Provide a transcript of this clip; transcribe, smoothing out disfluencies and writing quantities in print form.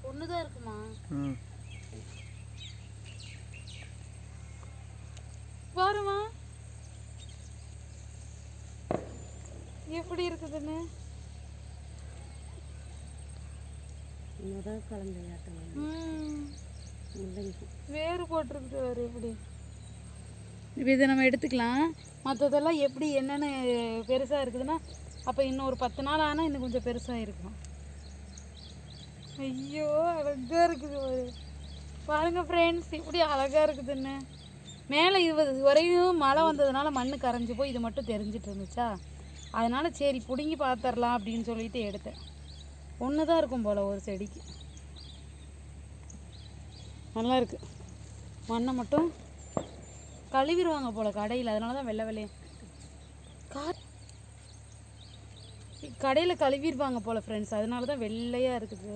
ஒன்று தான் இருக்குமா? பாருமா எப்படி இருக்குதுன்னு. முதல் கலந்து வேறு போட்டிருக்குது வேறு எப்படி. இப்போ இதை நம்ம எடுத்துக்கலாம். மற்றதெல்லாம் எப்படி என்னென்னு பெருசாக இருக்குதுன்னா அப்போ இன்னும் ஒரு 10 நாள் ஆனால் இன்னும் கொஞ்சம் பெருசாக இருக்கும். ஐயோ அழகாக இருக்குது பாருங்கள் ஃப்ரெண்ட்ஸ், இப்படி அழகாக இருக்குதுன்னு. மேலே இது வரையும் மழை வந்ததுனால மண் கரைஞ்சி போய் இது மட்டும் தெரிஞ்சிட்டு இருந்துச்சா, அதனால் சரி பிடுங்கி பார்த்துடலாம் அப்படின்னு சொல்லிட்டு எடுத்தேன். ஒன்று தான் இருக்கும் போல் ஒரு செடிக்கு. நல்லா இருக்குது. மண்ணை மட்டும் கழுவிடுவாங்க போல் கடையில், அதனால தான் வெள்ளை வெள்ளையே கடையில் கழுவிடுவாங்க போல் ஃப்ரெண்ட்ஸ், அதனால தான் வெள்ளையாக இருக்குது.